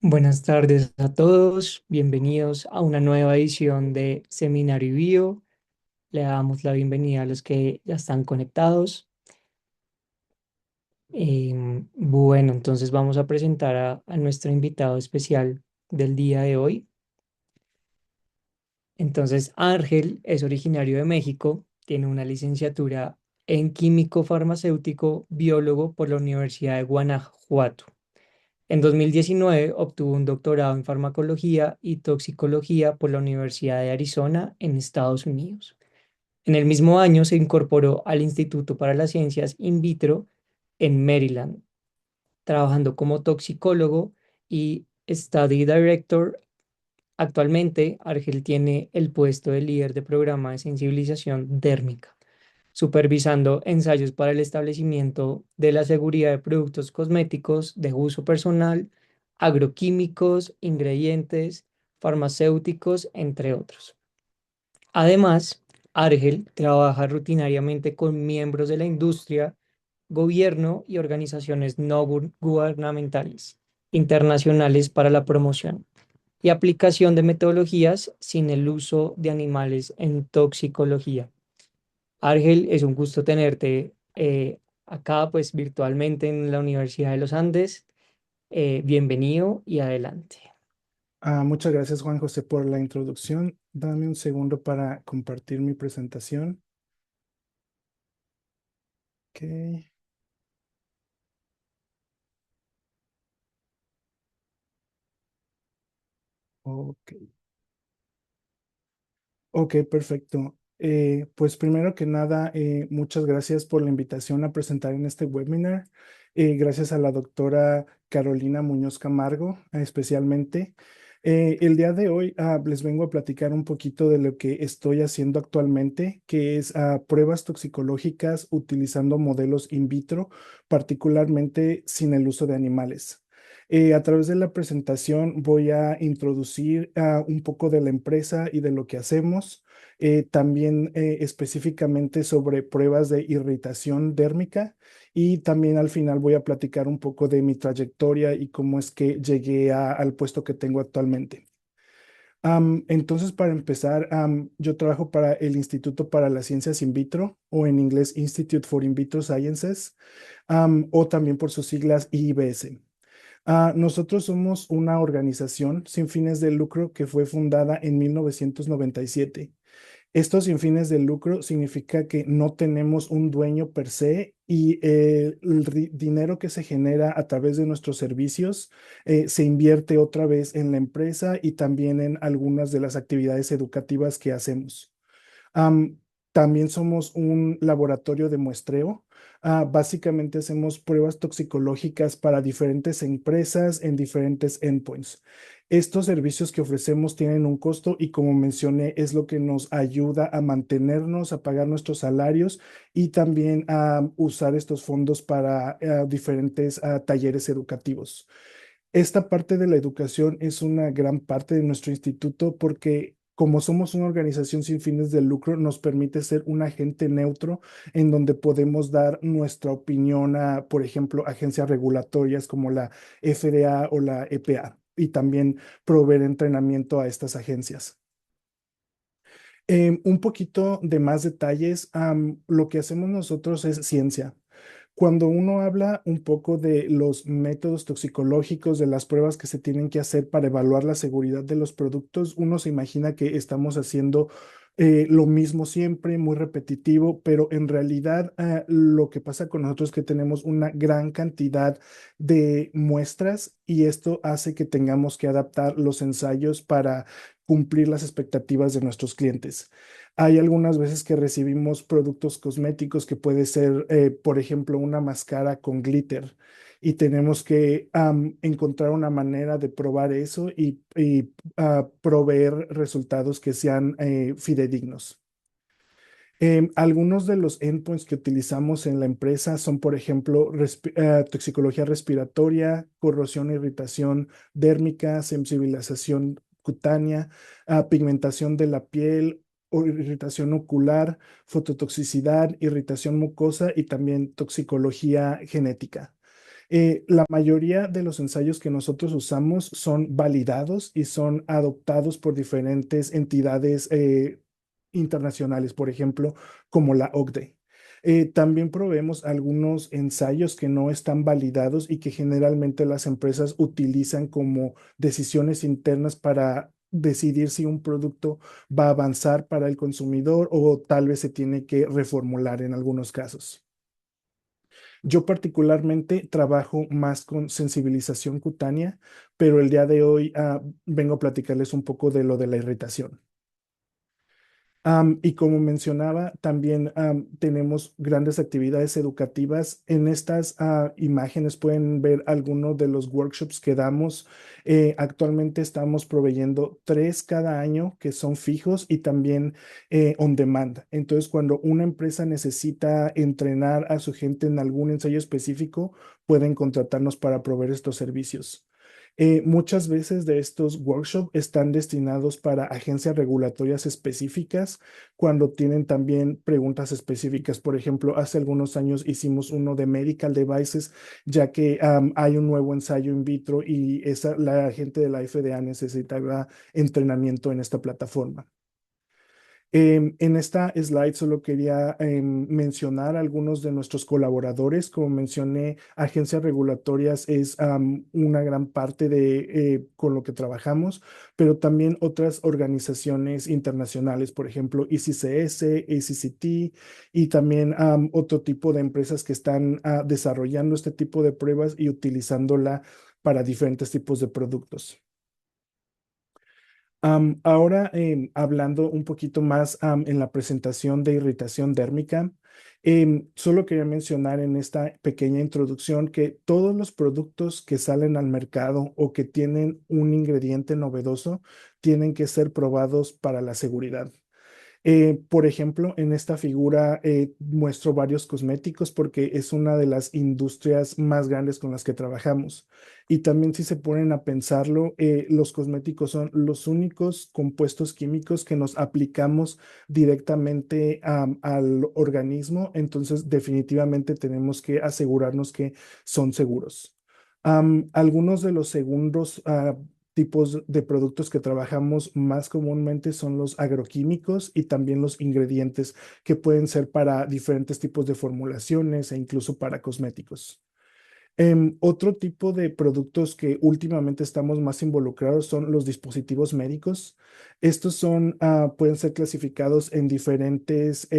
Buenas tardes a todos, bienvenidos a una nueva edición de Seminario Bio. Le damos la bienvenida a los que ya están conectados. Bueno, entonces vamos a presentar a nuestro invitado especial del día de hoy. Entonces, Ángel es originario de México, tiene una licenciatura en químico farmacéutico biólogo por la Universidad de Guanajuato. En 2019 obtuvo un doctorado en farmacología y toxicología por la Universidad de Arizona en Estados Unidos. En el mismo año se incorporó al Instituto para las Ciencias In Vitro en Maryland, trabajando como toxicólogo y Study Director. Actualmente, Argel tiene el puesto de líder de programa de sensibilización dérmica, supervisando ensayos para el establecimiento de la seguridad de productos cosméticos de uso personal, agroquímicos, ingredientes, farmacéuticos, entre otros. Además, Argel trabaja rutinariamente con miembros de la industria, gobierno y organizaciones no gubernamentales internacionales para la promoción y aplicación de metodologías sin el uso de animales en toxicología. Argel, es un gusto tenerte acá, pues virtualmente en la Universidad de los Andes. Bienvenido y adelante. Muchas gracias, Juan José, por la introducción. Dame un segundo para compartir mi presentación. Ok, ok, ok, perfecto. Pues primero que nada, muchas gracias por la invitación a presentar en este webinar. Gracias a la doctora Carolina Muñoz Camargo, especialmente. El día de hoy les vengo a platicar un poquito de lo que estoy haciendo actualmente, que es pruebas toxicológicas utilizando modelos in vitro, particularmente sin el uso de animales. A través de la presentación voy a introducir un poco de la empresa y de lo que hacemos, también específicamente sobre pruebas de irritación dérmica y también al final voy a platicar un poco de mi trayectoria y cómo es que llegué al puesto que tengo actualmente. Entonces, para empezar, yo trabajo para el Instituto para las Ciencias In Vitro, o en inglés Institute for In Vitro Sciences, o también por sus siglas IIBS. Nosotros somos una organización sin fines de lucro que fue fundada en 1997. Esto sin fines de lucro significa que no tenemos un dueño per se y el dinero que se genera a través de nuestros servicios se invierte otra vez en la empresa y también en algunas de las actividades educativas que hacemos. Am, También somos un laboratorio de muestreo. Básicamente hacemos pruebas toxicológicas para diferentes empresas en diferentes endpoints. Estos servicios que ofrecemos tienen un costo y como mencioné es lo que nos ayuda a mantenernos, a pagar nuestros salarios y también a usar estos fondos para diferentes talleres educativos. Esta parte de la educación es una gran parte de nuestro instituto porque como somos una organización sin fines de lucro, nos permite ser un agente neutro en donde podemos dar nuestra opinión a, por ejemplo, agencias regulatorias como la FDA o la EPA y también proveer entrenamiento a estas agencias. Un poquito de más detalles, lo que hacemos nosotros es ciencia. Cuando uno habla un poco de los métodos toxicológicos, de las pruebas que se tienen que hacer para evaluar la seguridad de los productos, uno se imagina que estamos haciendo lo mismo siempre, muy repetitivo, pero en realidad lo que pasa con nosotros es que tenemos una gran cantidad de muestras y esto hace que tengamos que adaptar los ensayos para cumplir las expectativas de nuestros clientes. Hay algunas veces que recibimos productos cosméticos que puede ser, por ejemplo, una máscara con glitter y tenemos que encontrar una manera de probar eso y proveer resultados que sean fidedignos. Algunos de los endpoints que utilizamos en la empresa son, por ejemplo, toxicología respiratoria, corrosión e irritación dérmica, sensibilización cutánea, pigmentación de la piel, o irritación ocular, fototoxicidad, irritación mucosa y también toxicología genética. La mayoría de los ensayos que nosotros usamos son validados y son adoptados por diferentes entidades internacionales, por ejemplo, como la OCDE. También proveemos algunos ensayos que no están validados y que generalmente las empresas utilizan como decisiones internas para decidir si un producto va a avanzar para el consumidor o tal vez se tiene que reformular en algunos casos. Yo particularmente trabajo más con sensibilización cutánea, pero el día de hoy vengo a platicarles un poco de lo de la irritación. Y como mencionaba, también tenemos grandes actividades educativas. En estas imágenes pueden ver algunos de los workshops que damos. Actualmente estamos proveyendo 3 cada año que son fijos y también on demand. Entonces, cuando una empresa necesita entrenar a su gente en algún ensayo específico, pueden contratarnos para proveer estos servicios. Muchas veces de estos workshops están destinados para agencias regulatorias específicas cuando tienen también preguntas específicas. Por ejemplo, hace algunos años hicimos uno de medical devices, ya que hay un nuevo ensayo in vitro y la gente de la FDA necesitaba entrenamiento en esta plataforma. En esta slide solo quería mencionar algunos de nuestros colaboradores. Como mencioné, agencias regulatorias es una gran parte de con lo que trabajamos, pero también otras organizaciones internacionales, por ejemplo, ICCS, ACCT y también otro tipo de empresas que están desarrollando este tipo de pruebas y utilizándola para diferentes tipos de productos. Ahora, hablando un poquito más en la presentación de irritación dérmica, solo quería mencionar en esta pequeña introducción que todos los productos que salen al mercado o que tienen un ingrediente novedoso tienen que ser probados para la seguridad. Por ejemplo, en esta figura muestro varios cosméticos porque es una de las industrias más grandes con las que trabajamos. Y también si se ponen a pensarlo, los cosméticos son los únicos compuestos químicos que nos aplicamos directamente al organismo. Entonces, definitivamente tenemos que asegurarnos que son seguros. Algunos de los segundos tipos de productos que trabajamos más comúnmente son los agroquímicos y también los ingredientes que pueden ser para diferentes tipos de formulaciones e incluso para cosméticos. Otro tipo de productos que últimamente estamos más involucrados son los dispositivos médicos. Estos pueden ser clasificados en diferentes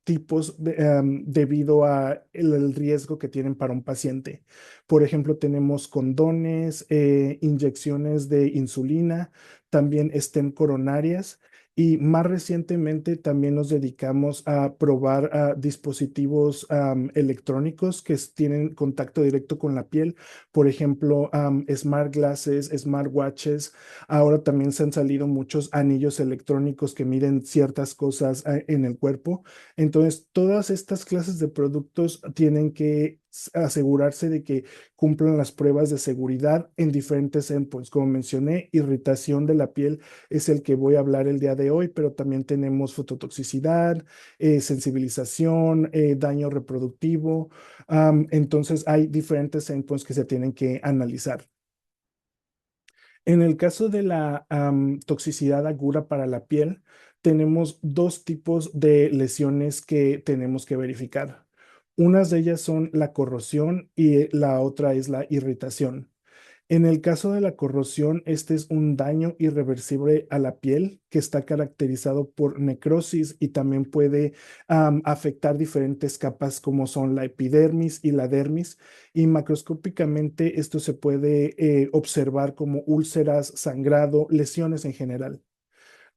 tipos debido a el riesgo que tienen para un paciente. Por ejemplo, tenemos condones, inyecciones de insulina, también stent coronarias. Y más recientemente también nos dedicamos a probar dispositivos electrónicos que tienen contacto directo con la piel. Por ejemplo, smart glasses, smartwatches. Ahora también se han salido muchos anillos electrónicos que miden ciertas cosas en el cuerpo. Entonces, todas estas clases de productos tienen que asegurarse de que cumplan las pruebas de seguridad en diferentes endpoints. Como mencioné, irritación de la piel es el que voy a hablar el día de hoy, pero también tenemos fototoxicidad, sensibilización, daño reproductivo. Entonces hay diferentes endpoints que se tienen que analizar. En el caso de la toxicidad aguda para la piel, tenemos dos tipos de lesiones que tenemos que verificar. Unas de ellas son la corrosión y la otra es la irritación. En el caso de la corrosión, este es un daño irreversible a la piel que está caracterizado por necrosis y también puede afectar diferentes capas como son la epidermis y la dermis. Y macroscópicamente esto se puede observar como úlceras, sangrado, lesiones en general.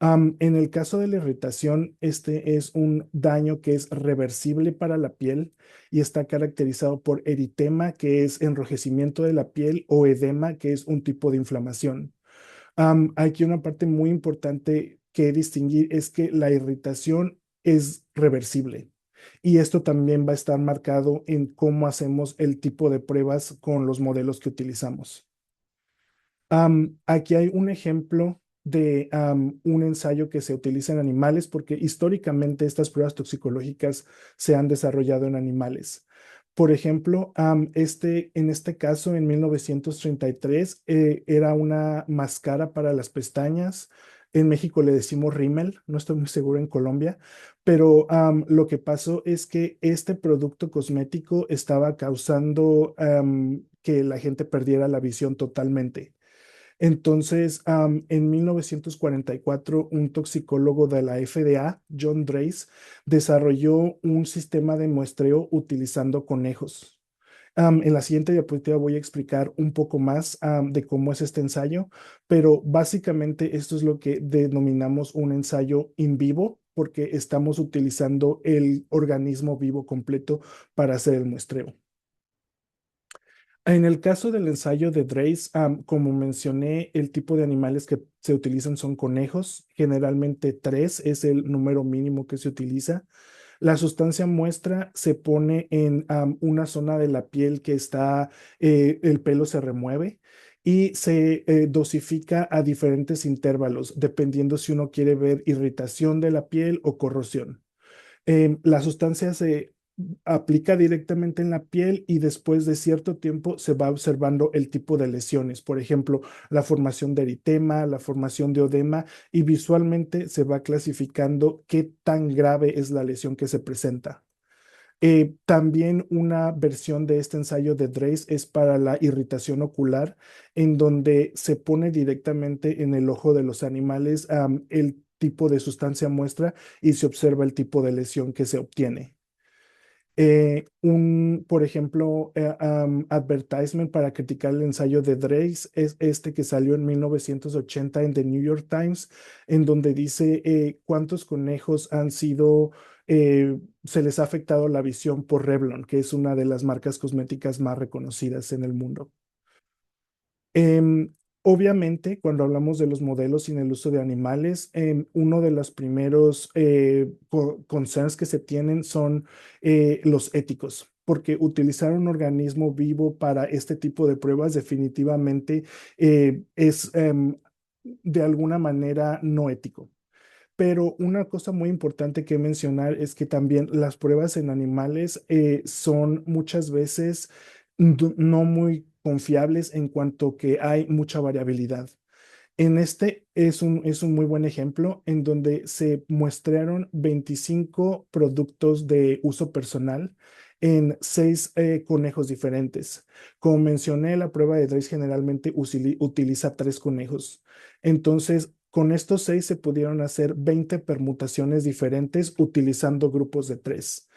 En el caso de la irritación, este es un daño que es reversible para la piel y está caracterizado por eritema, que es enrojecimiento de la piel, o edema, que es un tipo de inflamación. Aquí una parte muy importante que distinguir es que la irritación es reversible. Y esto también va a estar marcado en cómo hacemos el tipo de pruebas con los modelos que utilizamos. Aquí hay un ejemplo de un ensayo que se utiliza en animales, porque históricamente estas pruebas toxicológicas se han desarrollado en animales. Por ejemplo, en este caso, en 1933, era una máscara para las pestañas. En México le decimos rímel, no estoy muy seguro en Colombia, pero lo que pasó es que este producto cosmético estaba causando que la gente perdiera la visión totalmente. Entonces, en 1944, un toxicólogo de la FDA, John Drace, desarrolló un sistema de muestreo utilizando conejos. En la siguiente diapositiva voy a explicar un poco más de cómo es este ensayo, pero básicamente esto es lo que denominamos un ensayo in vivo, porque estamos utilizando el organismo vivo completo para hacer el muestreo. En el caso del ensayo de Drace, como mencioné, el tipo de animales que se utilizan son conejos. Generalmente tres es el número mínimo que se utiliza. La sustancia muestra se pone en una zona de la piel que está, el pelo se remueve y se dosifica a diferentes intervalos, dependiendo si uno quiere ver irritación de la piel o corrosión. La sustancia se aplica directamente en la piel y después de cierto tiempo se va observando el tipo de lesiones, por ejemplo, la formación de eritema, la formación de odema y visualmente se va clasificando qué tan grave es la lesión que se presenta. También una versión de este ensayo de Drace es para la irritación ocular, en donde se pone directamente en el ojo de los animales el tipo de sustancia muestra y se observa el tipo de lesión que se obtiene. Por ejemplo, advertisement para criticar el ensayo de Drace es este que salió en 1980 en The New York Times, en donde dice cuántos conejos han sido, se les ha afectado la visión por Revlon, que es una de las marcas cosméticas más reconocidas en el mundo. Em, Obviamente, cuando hablamos de los modelos sin el uso de animales, uno de los primeros concerns que se tienen son los éticos, porque utilizar un organismo vivo para este tipo de pruebas definitivamente es de alguna manera no ético. Pero una cosa muy importante que mencionar es que también las pruebas en animales son muchas veces no muy confiables en cuanto que hay mucha variabilidad. En este es un muy buen ejemplo en donde se muestrearon 25 productos de uso personal en 6 conejos diferentes. Como mencioné, la prueba de Drace generalmente utiliza 3 conejos. Entonces, con estos 6 se pudieron hacer 20 permutaciones diferentes utilizando grupos de 3.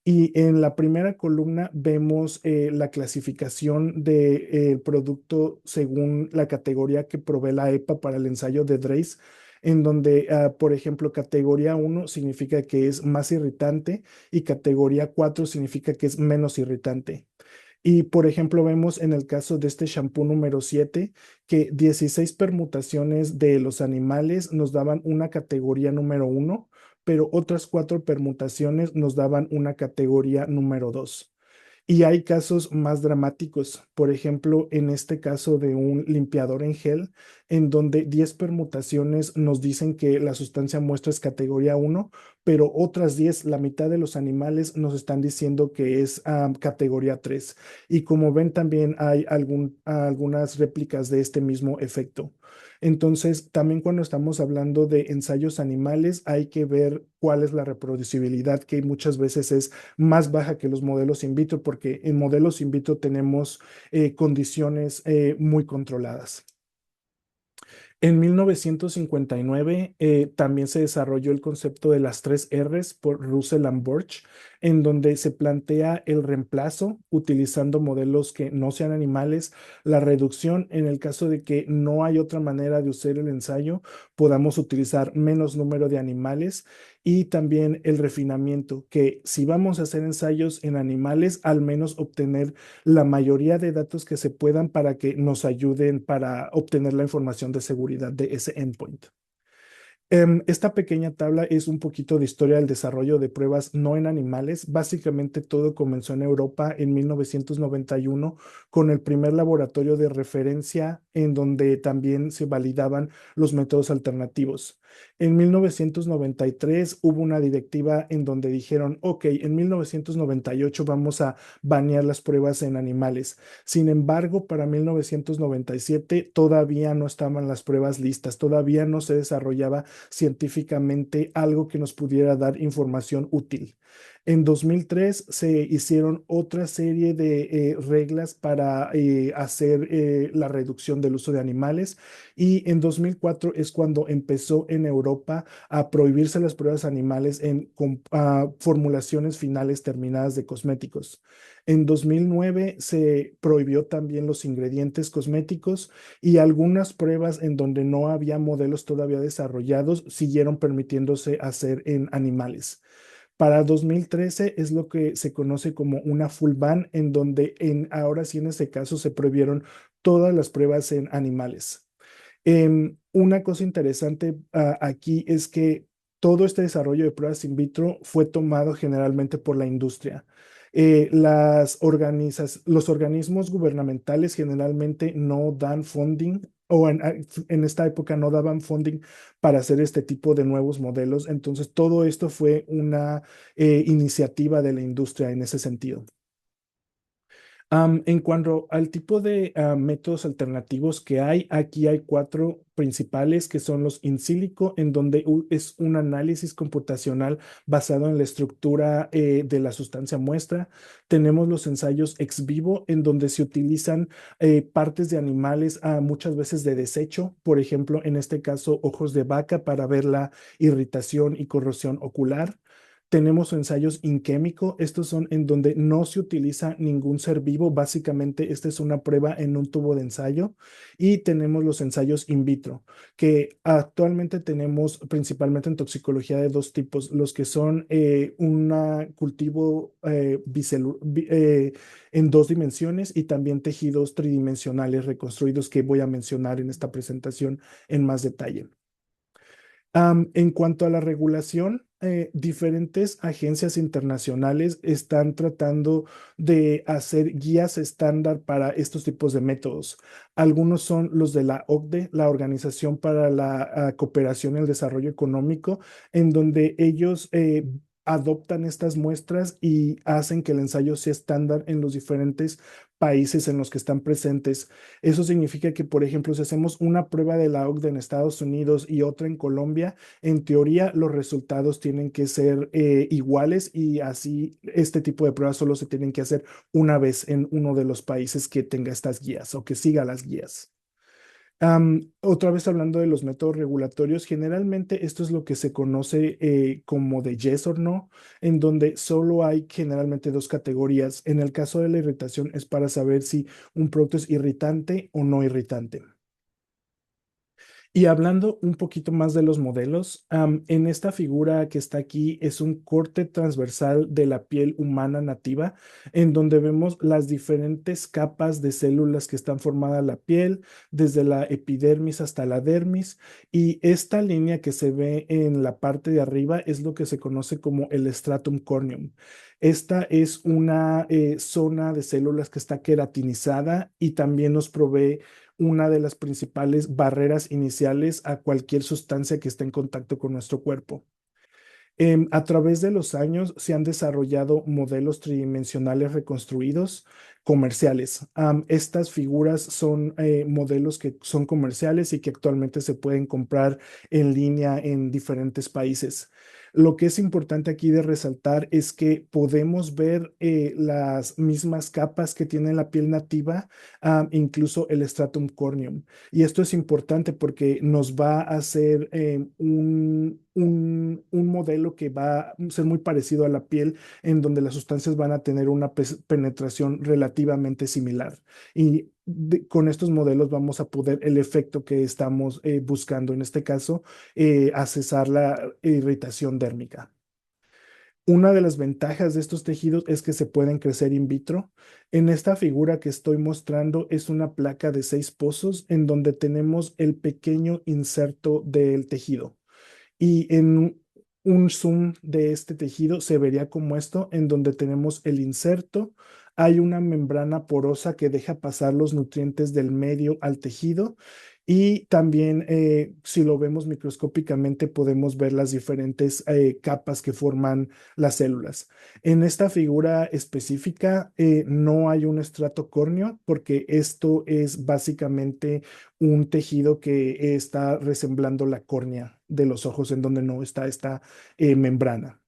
Y en la primera columna vemos la clasificación del producto según la categoría que provee la EPA para el ensayo de Drace, en donde, por ejemplo, categoría 1 significa que es más irritante y categoría 4 significa que es menos irritante. Y por ejemplo, vemos en el caso de este shampoo número 7 que 16 permutaciones de los animales nos daban una categoría número 1, pero otras 4 permutaciones nos daban una categoría número 2. Y hay casos más dramáticos, por ejemplo, en este caso de un limpiador en gel, en donde 10 permutaciones nos dicen que la sustancia muestra es categoría 1, pero otras 10, la mitad de los animales, nos están diciendo que es categoría 3. Y como ven, también hay algunas réplicas de este mismo efecto. Entonces, también cuando estamos hablando de ensayos animales, hay que ver cuál es la reproducibilidad, que muchas veces es más baja que los modelos in vitro, porque en modelos in vitro tenemos condiciones muy controladas. En 1959 también se desarrolló el concepto de las tres Rs por Russell and Burch, en donde se plantea el reemplazo utilizando modelos que no sean animales, la reducción en el caso de que no hay otra manera de usar el ensayo, podamos utilizar menos número de animales y también el refinamiento, que si vamos a hacer ensayos en animales, al menos obtener la mayoría de datos que se puedan para que nos ayuden para obtener la información de seguridad de ese endpoint. Esta pequeña tabla es un poquito de historia del desarrollo de pruebas no en animales. Básicamente todo comenzó en Europa en 1991 con el primer laboratorio de referencia en donde también se validaban los métodos alternativos. En 1993 hubo una directiva en donde dijeron, ok, en 1998 vamos a banear las pruebas en animales. Sin embargo, para 1997 todavía no estaban las pruebas listas, todavía no se desarrollaba científicamente algo que nos pudiera dar información útil. En 2003 se hicieron otra serie de reglas para hacer la reducción del uso de animales y en 2004 es cuando empezó en Europa a prohibirse las pruebas animales en formulaciones finales terminadas de cosméticos. En 2009 se prohibió también los ingredientes cosméticos y algunas pruebas en donde no había modelos todavía desarrollados siguieron permitiéndose hacer en animales. Para 2013 es lo que se conoce como una full ban, en donde ahora sí en ese caso se prohibieron todas las pruebas en animales. Una cosa interesante aquí es que todo este desarrollo de pruebas in vitro fue tomado generalmente por la industria. Los organismos gubernamentales generalmente no dan funding o en esta época no daban funding para hacer este tipo de nuevos modelos. Entonces, todo esto fue una iniciativa de la industria en ese sentido. En cuanto al tipo de métodos alternativos que hay, aquí hay cuatro principales que son los in silico, en donde es un análisis computacional basado en la estructura de la sustancia muestra. Tenemos los ensayos ex vivo, en donde se utilizan partes de animales, muchas veces de desecho, por ejemplo, en este caso, ojos de vaca para ver la irritación y corrosión ocular. Tenemos ensayos in químico, estos son en donde no se utiliza ningún ser vivo, básicamente esta es una prueba en un tubo de ensayo y tenemos los ensayos in vitro, que actualmente tenemos principalmente en toxicología de dos tipos, los que son un cultivo en dos dimensiones y también tejidos tridimensionales reconstruidos que voy a mencionar en esta presentación en más detalle. En cuanto a la regulación, diferentes agencias internacionales están tratando de hacer guías estándar para estos tipos de métodos. Algunos son los de la OCDE, la Organización para la Cooperación y el Desarrollo Económico, en donde ellos adoptan estas muestras y hacen que el ensayo sea estándar en los diferentes países en los que están presentes. Eso significa que, por ejemplo, si hacemos una prueba de la OCDE en Estados Unidos y otra en Colombia, en teoría los resultados tienen que ser iguales y así este tipo de pruebas solo se tienen que hacer una vez en uno de los países que tenga estas guías o que siga las guías. Otra vez hablando de los métodos regulatorios, generalmente esto es lo que se conoce como de yes or no, en donde solo hay generalmente dos categorías. En el caso de la irritación es para saber si un producto es irritante o no irritante. Y hablando un poquito más de los modelos, en esta figura que está aquí es un corte transversal de la piel humana nativa, en donde vemos las diferentes capas de células que están formada la piel, desde la epidermis hasta la dermis, y esta línea que se ve en la parte de arriba es lo que se conoce como el stratum corneum. Esta es una zona de células que está queratinizada y también nos provee una de las principales barreras iniciales a cualquier sustancia que esté en contacto con nuestro cuerpo. A través de los años se han desarrollado modelos tridimensionales reconstruidos comerciales. Estas figuras son modelos que son comerciales y que actualmente se pueden comprar en línea en diferentes países. Lo que es importante aquí de resaltar es que podemos ver las mismas capas que tiene la piel nativa, incluso el stratum corneum. Y esto es importante porque nos va a hacer un modelo que va a ser muy parecido a la piel, en donde las sustancias van a tener una penetración relativamente similar. Y con estos modelos vamos a poder el efecto que estamos buscando, en este caso, a cesar la irritación dérmica. Una de las ventajas de estos tejidos es que se pueden crecer in vitro. En esta figura que estoy mostrando es una placa de 6 pozos en donde tenemos el pequeño inserto del tejido. Y en un zoom de este tejido se vería como esto, en donde tenemos el inserto, hay una membrana porosa que deja pasar los nutrientes del medio al tejido y también si lo vemos microscópicamente podemos ver las diferentes capas que forman las células. En esta figura específica no hay un estrato córneo porque esto es básicamente un tejido que está resemblando la córnea de los ojos en donde no está esta membrana.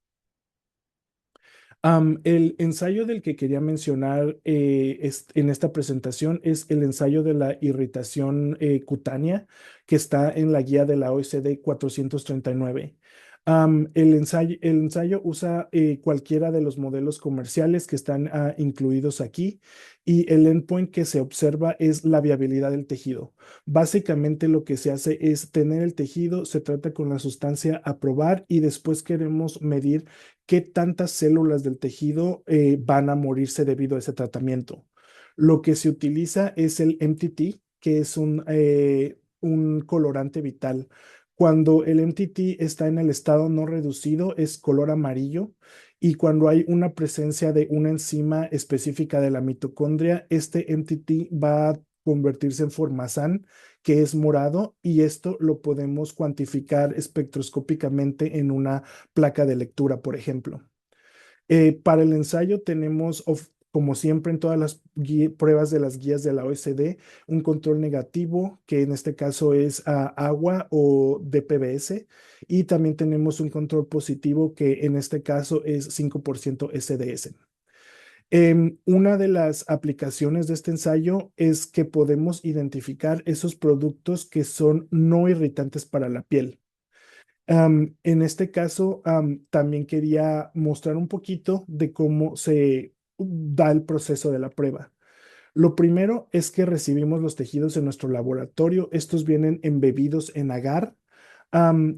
El ensayo del que quería mencionar en esta presentación es el ensayo de la irritación cutánea que está en la guía de la OECD 439. El ensayo usa cualquiera de los modelos comerciales que están incluidos aquí y el endpoint que se observa es la viabilidad del tejido. Básicamente lo que se hace es tener el tejido, se trata con la sustancia a probar y después queremos medir qué tantas células del tejido van a morirse debido a ese tratamiento. Lo que se utiliza es el MTT, que es un colorante vital. Cuando el MTT está en el estado no reducido, es color amarillo. Y cuando hay una presencia de una enzima específica de la mitocondria, este MTT va a convertirse en formazán, que es morado, y esto lo podemos cuantificar espectroscópicamente en una placa de lectura, por ejemplo. Para el ensayo tenemos, como siempre en todas las pruebas de las guías de la OECD, un control negativo, que en este caso es agua o DPBS, y también tenemos un control positivo, que en este caso es 5% SDS. Una de las aplicaciones de este ensayo es que podemos identificar esos productos que son no irritantes para la piel. En este caso, también quería mostrar un poquito de cómo se da el proceso de la prueba. Lo primero es que recibimos los tejidos en nuestro laboratorio. Estos vienen embebidos en agar.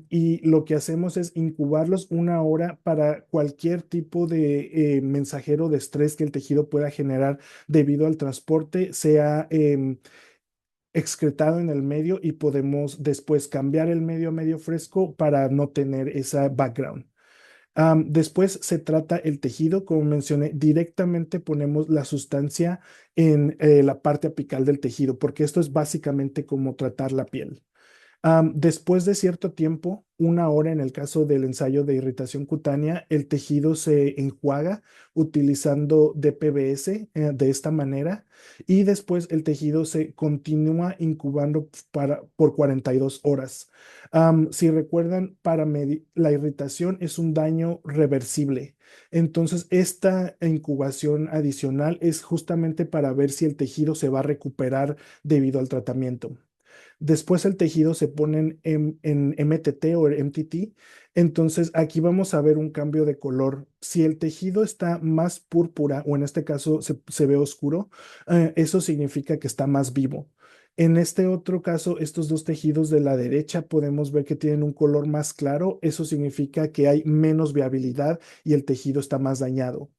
Y lo que hacemos es incubarlos una hora para cualquier tipo de mensajero de estrés que el tejido pueda generar debido al transporte, sea excretado en el medio y podemos después cambiar el medio a medio fresco para no tener esa background. Después se trata el tejido, como mencioné, directamente ponemos la sustancia en la parte apical del tejido, porque esto es básicamente como tratar la piel. Después de cierto tiempo, una hora en el caso del ensayo de irritación cutánea, el tejido se enjuaga utilizando DPBS de esta manera y después el tejido se continúa incubando por 42 horas. Si recuerdan, para medir la irritación es un daño reversible. Entonces, esta incubación adicional es justamente para ver si el tejido se va a recuperar debido al tratamiento. Después el tejido se pone en MTT o MTT. Entonces aquí vamos a ver un cambio de color. Si el tejido está más púrpura o en este caso se ve oscuro, eso significa que está más vivo. En este otro caso, estos dos tejidos de la derecha podemos ver que tienen un color más claro. Eso significa que hay menos viabilidad y el tejido está más dañado.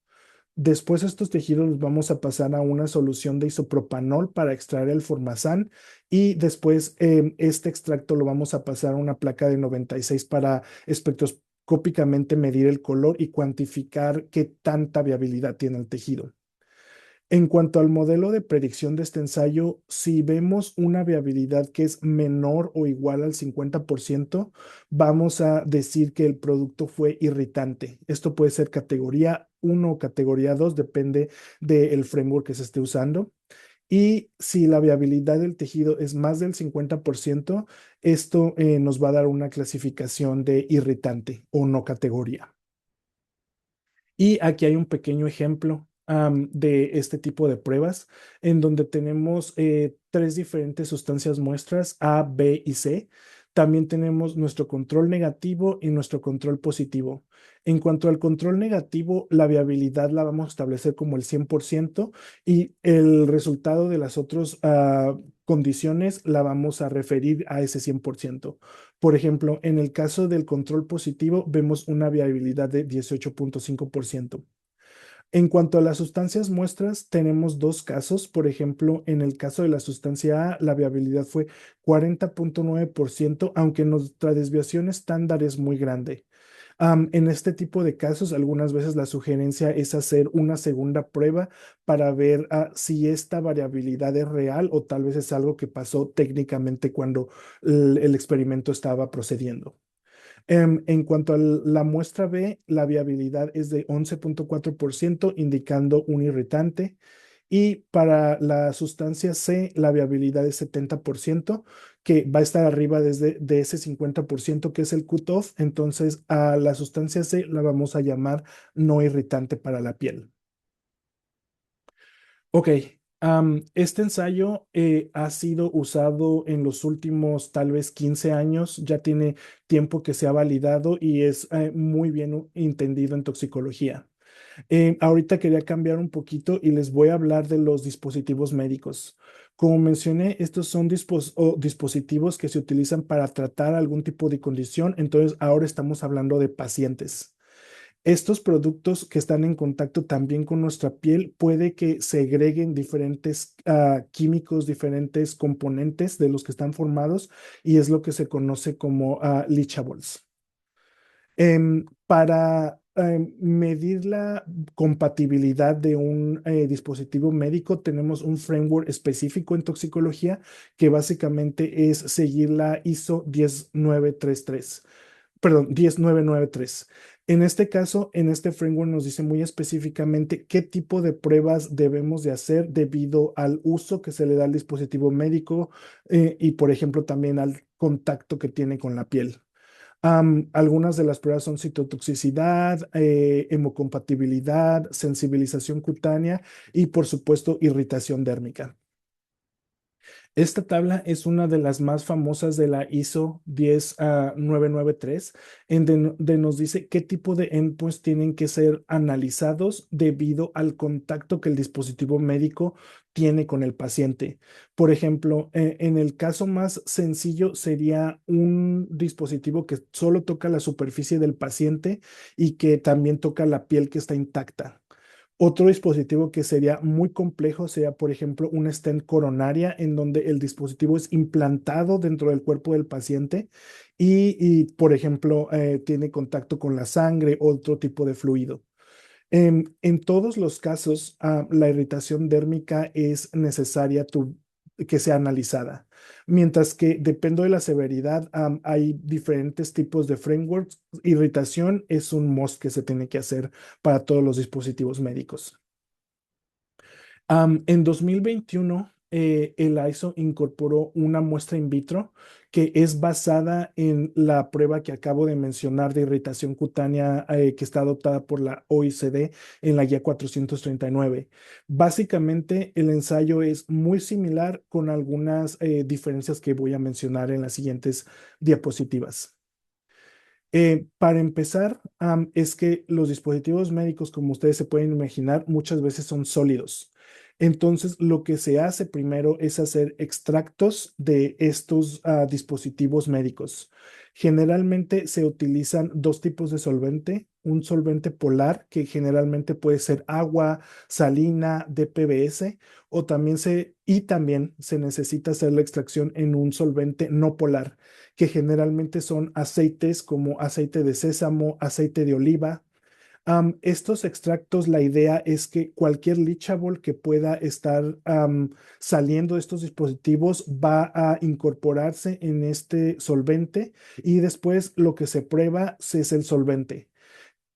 Después estos tejidos los vamos a pasar a una solución de isopropanol para extraer el formazán y después este extracto lo vamos a pasar a una placa de 96 para espectroscópicamente medir el color y cuantificar qué tanta viabilidad tiene el tejido. En cuanto al modelo de predicción de este ensayo, si vemos una viabilidad que es menor o igual al 50%, vamos a decir que el producto fue irritante. Esto puede ser categoría 1 o categoría 2, depende del framework que se esté usando. Y si la viabilidad del tejido es más del 50%, esto nos va a dar una clasificación de irritante o no categoría. Y aquí hay un pequeño ejemplo de este tipo de pruebas en donde tenemos tres diferentes sustancias muestras A, B y C. También tenemos nuestro control negativo y nuestro control positivo. En cuanto al control negativo, la viabilidad la vamos a establecer como el 100% y el resultado de las otras condiciones la vamos a referir a ese 100%. Por ejemplo, en el caso del control positivo, vemos una viabilidad de 18.5%. En cuanto a las sustancias muestras, tenemos dos casos. Por ejemplo, en el caso de la sustancia A, la viabilidad fue 40,9%, aunque nuestra desviación estándar es muy grande. En este tipo de casos, algunas veces la sugerencia es hacer una segunda prueba para ver si esta variabilidad es real o tal vez es algo que pasó técnicamente cuando el experimento estaba procediendo. En cuanto a la muestra B, la viabilidad es de 11,4%, indicando un irritante. Y para la sustancia C, la viabilidad es 70%, que va a estar arriba de ese 50% que es el cutoff. Entonces, a la sustancia C la vamos a llamar no irritante para la piel. Ok, este ensayo ha sido usado en los últimos tal vez 15 años, ya tiene tiempo que se ha validado y es muy bien entendido en toxicología. Ahorita quería cambiar un poquito y les voy a hablar de los dispositivos médicos. Como mencioné, estos son dispositivos que se utilizan para tratar algún tipo de condición, entonces ahora estamos hablando de pacientes. Estos productos que están en contacto también con nuestra piel puede que segreguen diferentes químicos, diferentes componentes de los que están formados y es lo que se conoce como leachables. Para medir la compatibilidad de un dispositivo médico, tenemos un framework específico en toxicología que básicamente es seguir la ISO 10933, perdón, 10993. En este caso, en este framework nos dice muy específicamente qué tipo de pruebas debemos de hacer debido al uso que se le da al dispositivo médico y, por ejemplo, también al contacto que tiene con la piel. Algunas de las pruebas son citotoxicidad, hemocompatibilidad, sensibilización cutánea y, por supuesto, irritación dérmica. Esta tabla es una de las más famosas de la ISO 10993, en donde nos dice qué tipo de endpoints tienen que ser analizados debido al contacto que el dispositivo médico tiene con el paciente. Por ejemplo, en el caso más sencillo sería un dispositivo que solo toca la superficie del paciente y que también toca la piel que está intacta. Otro dispositivo que sería muy complejo sería, por ejemplo, una stent coronaria en donde el dispositivo es implantado dentro del cuerpo del paciente por ejemplo, tiene contacto con la sangre o otro tipo de fluido. En todos los casos, la irritación dérmica es necesaria que sea analizada. Mientras que depende de la severidad, hay diferentes tipos de frameworks. Irritación es un must que se tiene que hacer para todos los dispositivos médicos. En 2021, el ISO incorporó una muestra in vitro que es basada en la prueba que acabo de mencionar de irritación cutánea que está adoptada por la OECD en la guía 439. Básicamente, el ensayo es muy similar con algunas diferencias que voy a mencionar en las siguientes diapositivas. Para empezar, es que los dispositivos médicos, como ustedes se pueden imaginar, muchas veces son sólidos. Entonces, lo que se hace primero es hacer extractos de estos dispositivos médicos. Generalmente se utilizan dos tipos de solvente, un solvente polar, que generalmente puede ser agua, salina, DPBS, y también se necesita hacer la extracción en un solvente no polar que generalmente son aceites como aceite de sésamo, aceite de oliva. Estos extractos, la idea es que cualquier leachable que pueda estar saliendo de estos dispositivos va a incorporarse en este solvente y después lo que se prueba es el solvente.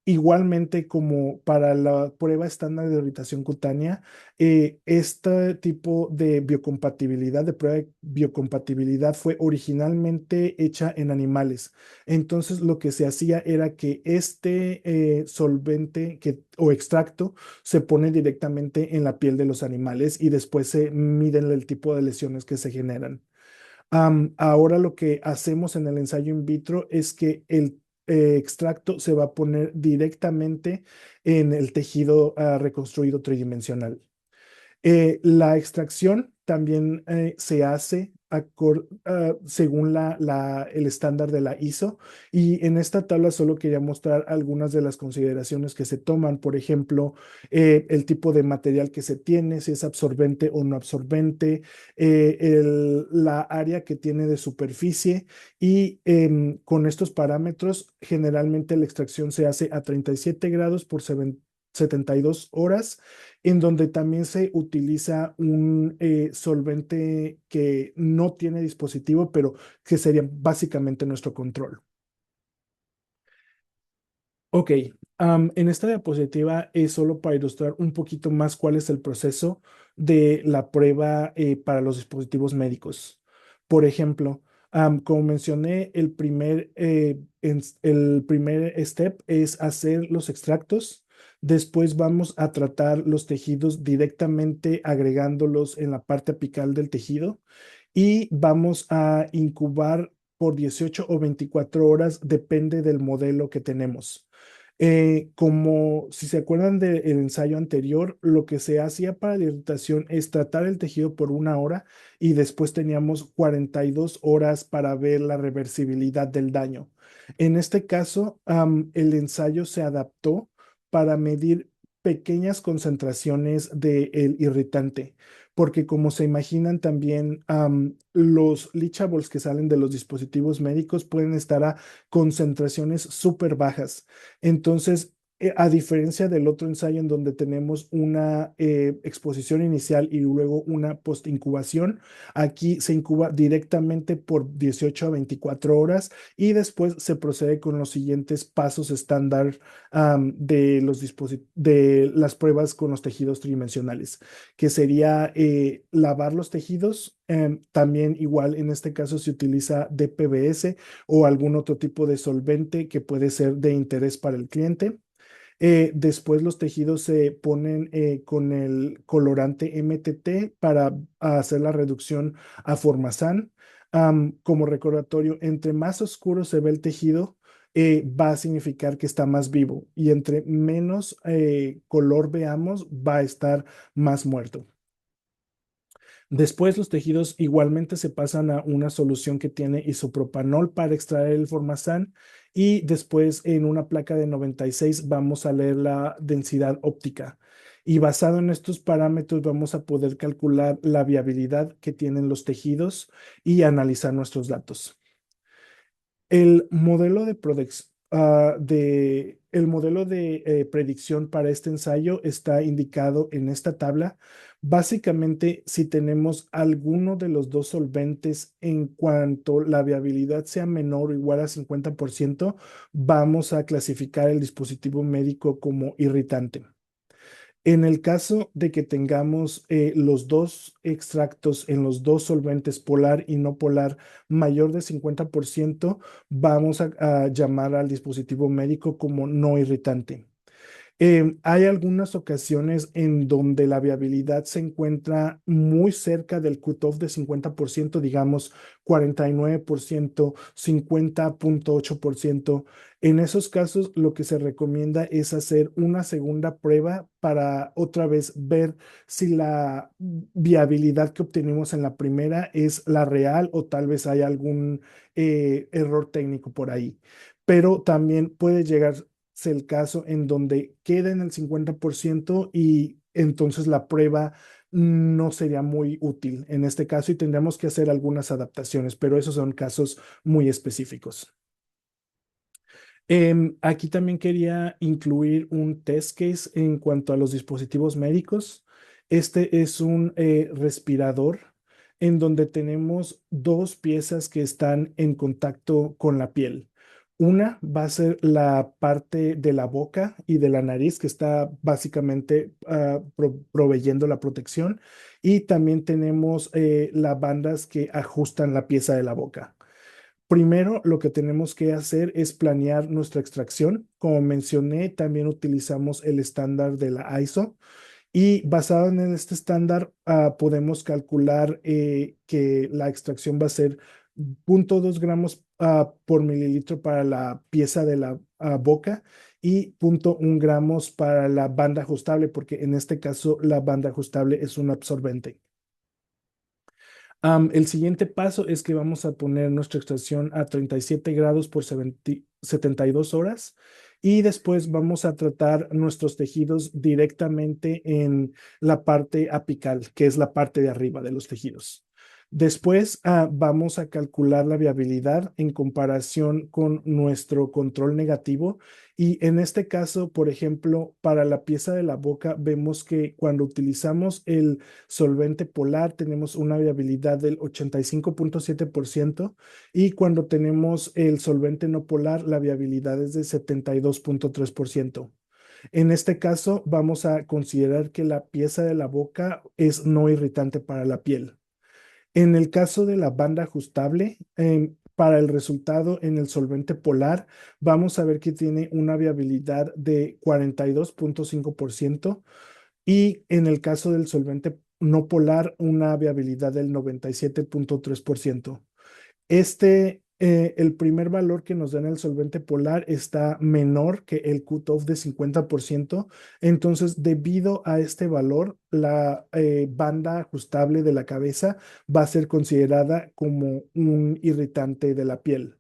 Igualmente, como para la prueba estándar de irritación cutánea, este tipo de biocompatibilidad, de prueba de biocompatibilidad, fue originalmente hecha en animales. Entonces, lo que se hacía era que este solvente o extracto se pone directamente en la piel de los animales y después se miden el tipo de lesiones que se generan. Ahora lo que hacemos en el ensayo in vitro es que el extracto se va a poner directamente en el tejido reconstruido tridimensional. La extracción también se hace según el estándar de la ISO. Y en esta tabla solo quería mostrar algunas de las consideraciones que se toman. Por ejemplo, el tipo de material que se tiene, si es absorbente o no absorbente, la área que tiene de superficie y con estos parámetros generalmente la extracción se hace a 37 grados por 72 horas, en donde también se utiliza un solvente que no tiene dispositivo, pero que sería básicamente nuestro control. Ok, en esta diapositiva es solo para ilustrar un poquito más cuál es el proceso de la prueba para los dispositivos médicos. Por ejemplo, como mencioné, el primer step es hacer los extractos. Después vamos a tratar los tejidos directamente agregándolos en la parte apical del tejido y vamos a incubar por 18 o 24 horas, depende del modelo que tenemos. Como si se acuerdan del ensayo anterior, lo que se hacía para la irritación es tratar el tejido por 1 hora y después teníamos 42 horas para ver la reversibilidad del daño. En este caso, el ensayo se adaptó para medir pequeñas concentraciones del irritante, porque como se imaginan también, los leachables que salen de los dispositivos médicos pueden estar a concentraciones súper bajas. Entonces, a diferencia del otro ensayo en donde tenemos una exposición inicial y luego una post-incubación, aquí se incuba directamente por 18 a 24 horas y después se procede con los siguientes pasos estándar de las pruebas con los tejidos tridimensionales, que sería lavar los tejidos. También igual en este caso se utiliza DPBS o algún otro tipo de solvente que puede ser de interés para el cliente. Después los tejidos se ponen con el colorante MTT para hacer la reducción a formazán. Como recordatorio, entre más oscuro se ve el tejido, va a significar que está más vivo y entre menos color veamos, va a estar más muerto. Después los tejidos igualmente se pasan a una solución que tiene isopropanol para extraer el formazán y después en una placa de 96 vamos a leer la densidad óptica. Y basado en estos parámetros vamos a poder calcular la viabilidad que tienen los tejidos y analizar nuestros datos. El modelo el modelo de predicción para este ensayo está indicado en esta tabla. Básicamente, si tenemos alguno de los dos solventes en cuanto la viabilidad sea menor o igual a 50%, vamos a clasificar el dispositivo médico como irritante. En el caso de que tengamos los dos extractos en los dos solventes polar y no polar mayor de 50%, vamos a llamar al dispositivo médico como no irritante. Hay algunas ocasiones en donde la viabilidad se encuentra muy cerca del cutoff de 50%, digamos 49%, 50,8%. En esos casos, lo que se recomienda es hacer una segunda prueba para otra vez ver si la viabilidad que obtenemos en la primera es la real o tal vez hay algún error técnico por ahí. Pero también puede llegar el caso en donde queda en el 50% y entonces la prueba no sería muy útil en este caso y tendríamos que hacer algunas adaptaciones, pero esos son casos muy específicos. Aquí también quería incluir un test case en cuanto a los dispositivos médicos. Este es un respirador en donde tenemos dos piezas que están en contacto con la piel. Una va a ser la parte de la boca y de la nariz que está básicamente proveyendo la protección y también tenemos las bandas que ajustan la pieza de la boca. Primero, lo que tenemos que hacer es planear nuestra extracción. Como mencioné, también utilizamos el estándar de la ISO y basado en este estándar, podemos calcular que la extracción va a ser 0,2 gramos por mililitro para la pieza de la boca y 0,1 gramos para la banda ajustable, porque en este caso la banda ajustable es un absorbente. El siguiente paso es que vamos a poner nuestra extracción a 37 grados por 72 horas y después vamos a tratar nuestros tejidos directamente en la parte apical, que es la parte de arriba de los tejidos. Después vamos a calcular la viabilidad en comparación con nuestro control negativo y en este caso, por ejemplo, para la pieza de la boca, vemos que cuando utilizamos el solvente polar tenemos una viabilidad del 85,7% y cuando tenemos el solvente no polar, la viabilidad es de 72,3%. En este caso, vamos a considerar que la pieza de la boca es no irritante para la piel. En el caso de la banda ajustable, para el resultado en el solvente polar, vamos a ver que tiene una viabilidad de 42,5% y en el caso del solvente no polar, una viabilidad del 97,3%. El primer valor que nos da en el solvente polar está menor que el cutoff de 50%. Entonces, debido a este valor, la banda ajustable de la cabeza va a ser considerada como un irritante de la piel.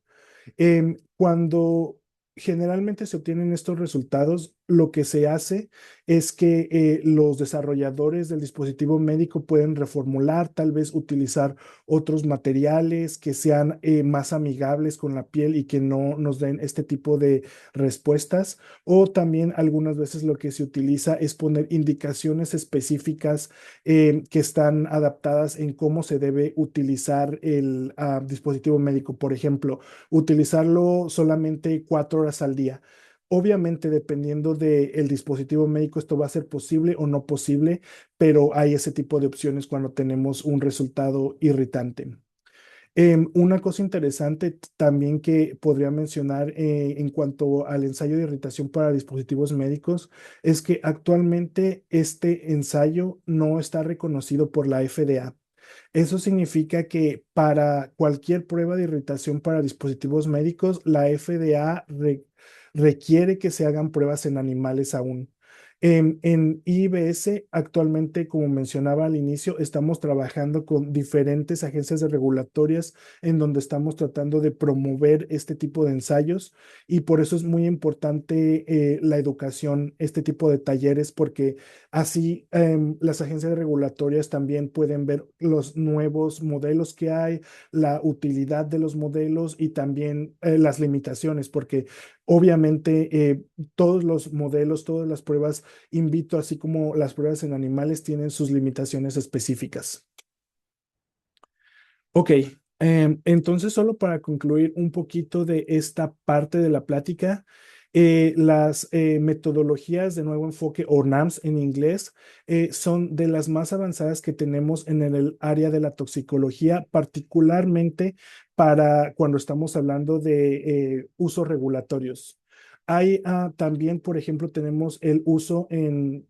Cuando generalmente se obtienen estos resultados, lo que se hace es que los desarrolladores del dispositivo médico pueden reformular, tal vez utilizar otros materiales que sean más amigables con la piel y que no nos den este tipo de respuestas. O también algunas veces lo que se utiliza es poner indicaciones específicas que están adaptadas en cómo se debe utilizar el dispositivo médico. Por ejemplo, utilizarlo solamente 4 horas al día. Obviamente, dependiendo del dispositivo médico, esto va a ser posible o no posible, pero hay ese tipo de opciones cuando tenemos un resultado irritante. Una cosa interesante también que podría mencionar en cuanto al ensayo de irritación para dispositivos médicos es que actualmente este ensayo no está reconocido por la FDA. Eso significa que para cualquier prueba de irritación para dispositivos médicos, la FDA requiere que se hagan pruebas en animales aún. En IBS, actualmente, como mencionaba al inicio, estamos trabajando con diferentes agencias regulatorias en donde estamos tratando de promover este tipo de ensayos y por eso es muy importante la educación, este tipo de talleres, porque así, las agencias regulatorias también pueden ver los nuevos modelos que hay, la utilidad de los modelos y también las limitaciones, porque obviamente todos los modelos, todas las pruebas in vitro, así como las pruebas en animales, tienen sus limitaciones específicas. Ok, entonces solo para concluir un poquito de esta parte de la plática, las metodologías de nuevo enfoque o NAMS en inglés son de las más avanzadas que tenemos en el área de la toxicología, particularmente para cuando estamos hablando de usos regulatorios. Hay también, por ejemplo, tenemos el uso en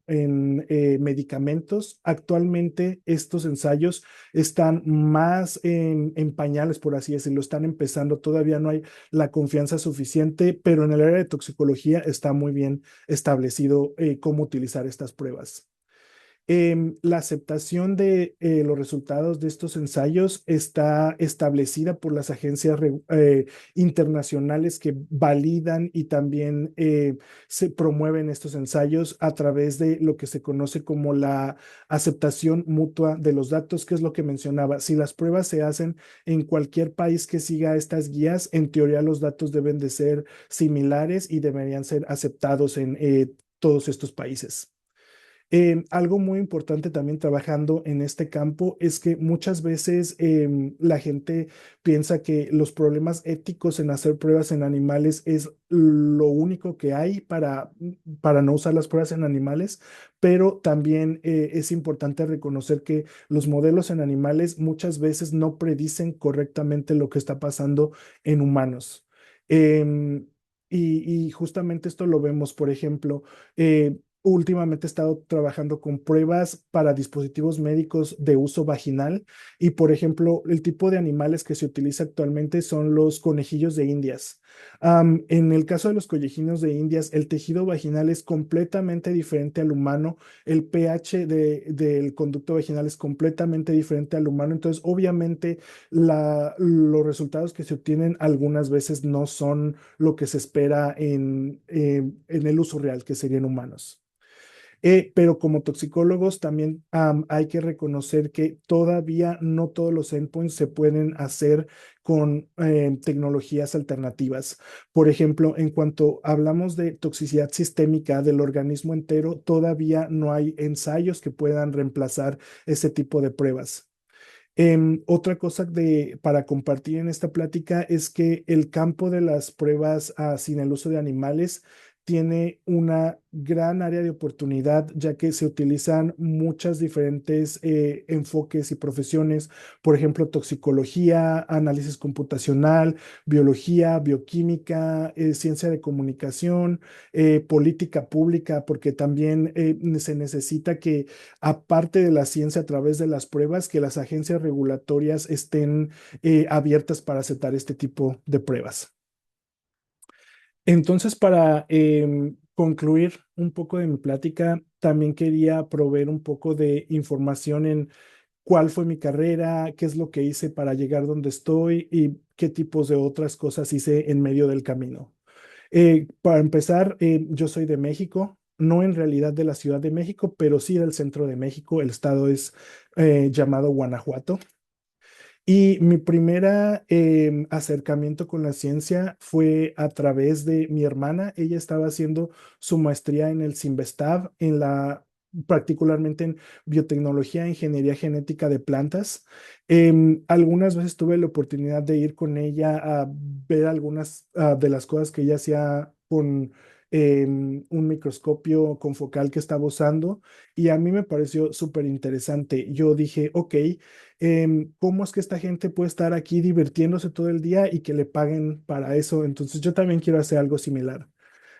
medicamentos. Actualmente estos ensayos están más en pañales, por así decirlo, están empezando, todavía no hay la confianza suficiente, pero en el área de toxicología está muy bien establecido cómo utilizar estas pruebas. La aceptación de los resultados de estos ensayos está establecida por las agencias internacionales que validan y también se promueven estos ensayos a través de lo que se conoce como la aceptación mutua de los datos, que es lo que mencionaba. Si las pruebas se hacen en cualquier país que siga estas guías, en teoría los datos deben de ser similares y deberían ser aceptados en todos estos países. Algo muy importante también trabajando en este campo es que muchas veces la gente piensa que los problemas éticos en hacer pruebas en animales es lo único que hay para no usar las pruebas en animales, pero también es importante reconocer que los modelos en animales muchas veces no predicen correctamente lo que está pasando en humanos. Em, y justamente esto lo vemos, por ejemplo. últimamente he estado trabajando con pruebas para dispositivos médicos de uso vaginal y, por ejemplo, el tipo de animales que se utiliza actualmente son los conejillos de Indias. En el caso de los conejillos de Indias, el tejido vaginal es completamente diferente al humano, el pH del conducto vaginal es completamente diferente al humano, entonces obviamente los resultados que se obtienen algunas veces no son lo que se espera en el uso real, que serían humanos. Pero como toxicólogos también hay que reconocer que todavía no todos los endpoints se pueden hacer con tecnologías alternativas. Por ejemplo, en cuanto hablamos de toxicidad sistémica del organismo entero, todavía no hay ensayos que puedan reemplazar ese tipo de pruebas. Otra cosa para compartir en esta plática es que el campo de las pruebas sin el uso de animales tiene una gran área de oportunidad, ya que se utilizan muchas diferentes enfoques y profesiones, por ejemplo, toxicología, análisis computacional, biología, bioquímica, ciencia de comunicación, política pública, porque también se necesita que aparte de la ciencia a través de las pruebas, que las agencias regulatorias estén abiertas para aceptar este tipo de pruebas. Entonces, para concluir un poco de mi plática, también quería proveer un poco de información en cuál fue mi carrera, qué es lo que hice para llegar donde estoy y qué tipos de otras cosas hice en medio del camino. Para empezar, yo soy de México, no en realidad de la Ciudad de México, pero sí del centro de México. El estado es llamado Guanajuato. Y mi primera acercamiento con la ciencia fue a través de mi hermana. Ella estaba haciendo su maestría en el CIMBESTAB, particularmente en biotecnología e ingeniería genética de plantas. Algunas veces tuve la oportunidad de ir con ella a ver algunas de las cosas que ella hacía con un microscopio con focal que estaba usando y a mí me pareció súper interesante. Yo dije, ok, ¿cómo es que esta gente puede estar aquí divirtiéndose todo el día y que le paguen para eso? Entonces yo también quiero hacer algo similar.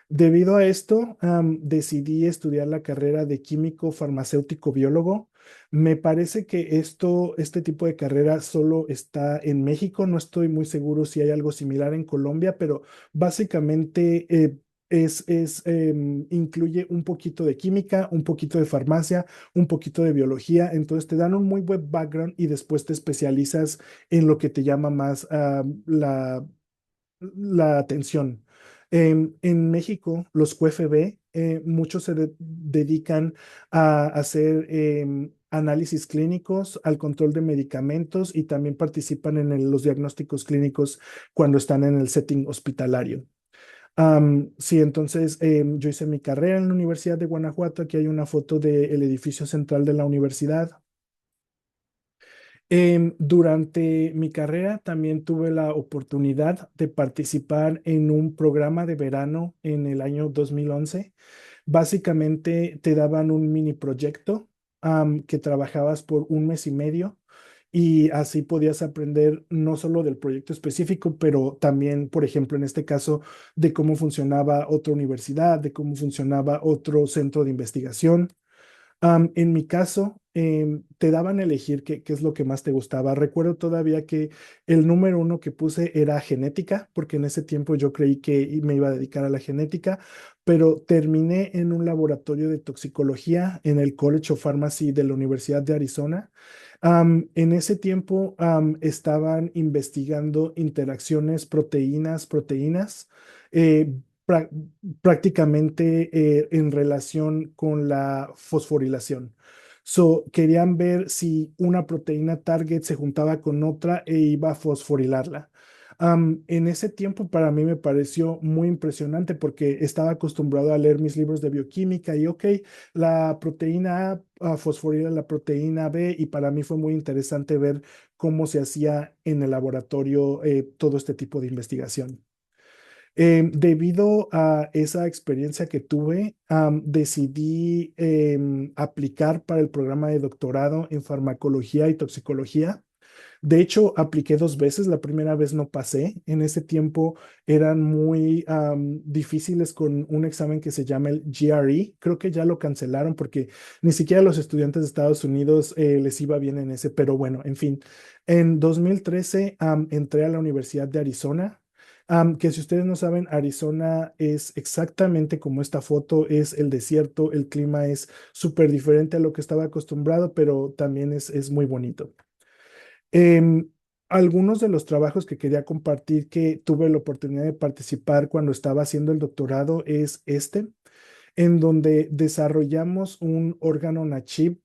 Debido a esto, decidí estudiar la carrera de químico farmacéutico biólogo. Me parece que este tipo de carrera solo está en México. No estoy muy seguro si hay algo similar en Colombia, pero básicamente incluye un poquito de química, un poquito de farmacia, un poquito de biología. Entonces te dan un muy buen background y después te especializas en lo que te llama más la atención. En México, los QFB, muchos dedican a hacer análisis clínicos, al control de medicamentos y también participan en los diagnósticos clínicos cuando están en el setting hospitalario. Sí, entonces yo hice mi carrera en la Universidad de Guanajuato. Aquí hay una foto del edificio central de la universidad. Durante mi carrera también tuve la oportunidad de participar en un programa de verano en el año 2011. Básicamente te daban un mini proyecto que trabajabas por un mes y medio y así podías aprender no solo del proyecto específico, pero también, por ejemplo, en este caso, de cómo funcionaba otra universidad, de cómo funcionaba otro centro de investigación. En mi caso, te daban a elegir qué es lo que más te gustaba. Recuerdo todavía que el número uno que puse era genética, porque en ese tiempo yo creí que me iba a dedicar a la genética, pero terminé en un laboratorio de toxicología en el College of Pharmacy de la Universidad de Arizona. En ese tiempo estaban investigando interacciones proteínas. eh, prá- Prácticamente en relación con la fosforilación. So, querían ver si una proteína target se juntaba con otra e iba a fosforilarla. En ese tiempo para mí me pareció muy impresionante porque estaba acostumbrado a leer mis libros de bioquímica y ok, la proteína A fosforila la proteína B y para mí fue muy interesante ver cómo se hacía en el laboratorio todo este tipo de investigación. Debido a esa experiencia que tuve, decidí aplicar para el programa de doctorado en farmacología y toxicología. De hecho, apliqué 2 veces, la primera vez no pasé. En ese tiempo eran muy difíciles con un examen que se llama el GRE. Creo que ya lo cancelaron porque ni siquiera a los estudiantes de Estados Unidos les iba bien en ese, pero bueno, en fin. En 2013 entré a la Universidad de Arizona. Que si ustedes no saben, Arizona es exactamente como esta foto, es el desierto, el clima es súper diferente a lo que estaba acostumbrado, pero también es muy bonito. Em, Algunos de los trabajos que quería compartir que tuve la oportunidad de participar cuando estaba haciendo el doctorado es este, en donde desarrollamos un órgano NACHIP